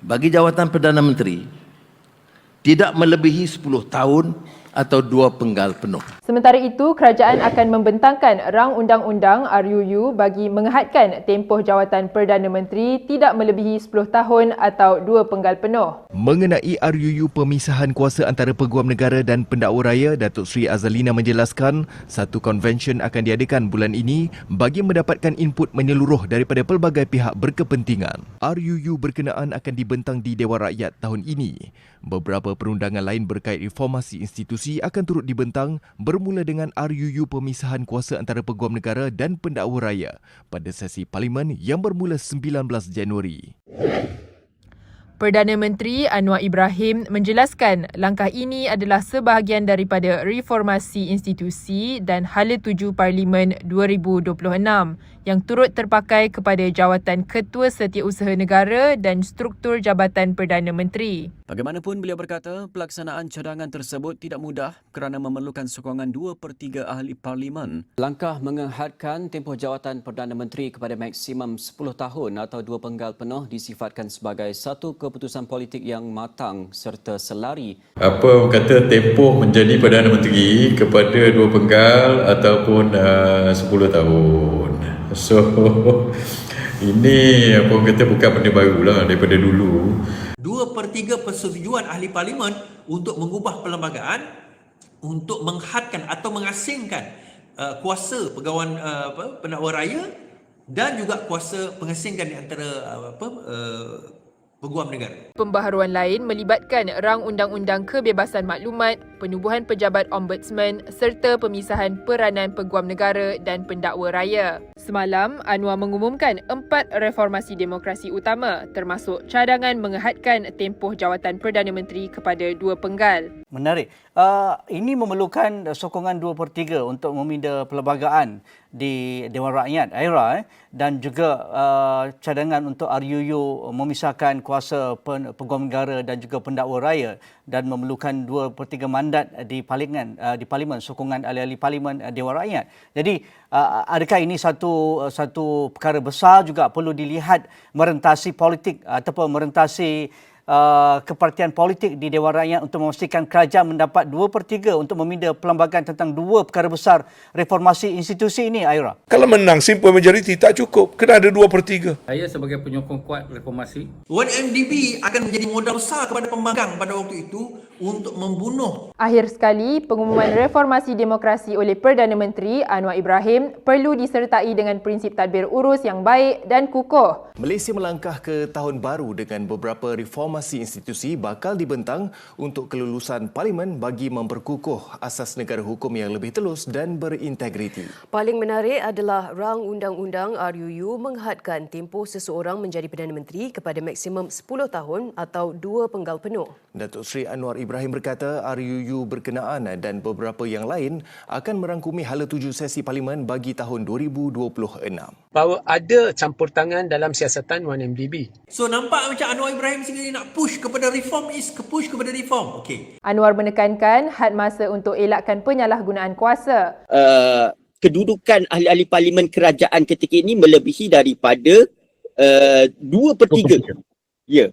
bagi jawatan Perdana Menteri tidak melebihi 10 tahun atau 2 penggal penuh. Sementara itu, kerajaan akan membentangkan rang undang-undang RUU bagi menghadkan tempoh jawatan Perdana Menteri tidak melebihi 10 tahun atau 2 penggal penuh. Mengenai RUU pemisahan kuasa antara Peguam Negara dan Pendakwa Raya, Datuk Seri Azalina menjelaskan satu konvensyen akan diadakan bulan ini bagi mendapatkan input menyeluruh daripada pelbagai pihak berkepentingan. RUU berkenaan akan dibentang di Dewan Rakyat tahun ini. Beberapa perundangan lain berkait reformasi institusi akan turut dibentang bermula dengan RUU pemisahan kuasa antara Peguam Negara dan Pendakwa Raya pada sesi Parlimen yang bermula 19 Januari. Perdana Menteri Anwar Ibrahim menjelaskan langkah ini adalah sebahagian daripada reformasi institusi dan Hala Tuju Parlimen 2026 yang turut terpakai kepada jawatan Ketua Setiausaha Negara dan struktur Jabatan Perdana Menteri. Bagaimanapun beliau berkata, pelaksanaan cadangan tersebut tidak mudah kerana memerlukan sokongan 2/3 ahli parlimen. Langkah menghadkan tempoh jawatan Perdana Menteri kepada maksimum 10 tahun atau 2 penggal penuh disifatkan sebagai satu keputusan politik yang matang serta selari. Apa kata tempoh menjadi Perdana Menteri kepada 2 penggal ataupun 10 tahun. So, ini apa kata bukan benda barulah daripada dulu. 2/3 persetujuan ahli parlimen untuk mengubah perlembagaan untuk menghadkan atau mengasingkan kuasa pegawai pendakwa raya dan juga kuasa pengasingkan di antara Peguam Negara. Pembaharuan lain melibatkan rang undang-undang kebebasan maklumat, penubuhan pejabat ombudsman serta pemisahan peranan Peguam Negara dan Pendakwa Raya. Semalam, Anwar mengumumkan 4 reformasi demokrasi utama termasuk cadangan menghadkan tempoh jawatan Perdana Menteri kepada 2 penggal. Menarik. Ini memerlukan sokongan 2/3 untuk meminda perlembagaan di Dewan Rakyat AERA dan juga cadangan untuk RUU memisahkan kuasa Peguam Negara dan juga Pendakwa Raya dan memerlukan 2/3 mandat di Parlimen sokongan ahli-ahli Parlimen Dewan Rakyat. Jadi adakah ini satu perkara besar juga perlu dilihat merentasi politik ataupun merentasi kepartian politik di Dewan Rakyat untuk memastikan kerajaan mendapat 2/3 untuk meminda perlembagaan tentang 2 perkara besar reformasi institusi ini, Aira? Kalau menang simple majority tak cukup, kena ada 2/3. Saya sebagai penyokong kuat reformasi. 1MDB akan menjadi modal besar kepada pembangkang pada waktu itu untuk membunuh. Akhir sekali, pengumuman reformasi demokrasi oleh Perdana Menteri Anwar Ibrahim perlu disertai dengan prinsip tadbir urus yang baik dan kukuh. Malaysia melangkah ke tahun baru dengan beberapa reformasi institusi bakal dibentang untuk kelulusan Parlimen bagi memperkukuh asas negara hukum yang lebih telus dan berintegriti. Paling menarik adalah rang undang-undang RUU menghadkan tempoh seseorang menjadi Perdana Menteri kepada maksimum 10 tahun atau 2 penggal penuh. Datuk Seri Anwar Ibrahim berkata RUU berkenaan dan beberapa yang lain akan merangkumi hala tuju sesi Parlimen bagi tahun 2026. Bahawa ada campur tangan dalam siasatan 1MDB. So nampak macam Anwar Ibrahim sendiri nak push kepada reform kepada reform. Okey. Anwar menekankan had masa untuk elakkan penyalahgunaan kuasa. Kedudukan ahli-ahli parlimen kerajaan ketika ini melebihi daripada 2/3. Ya.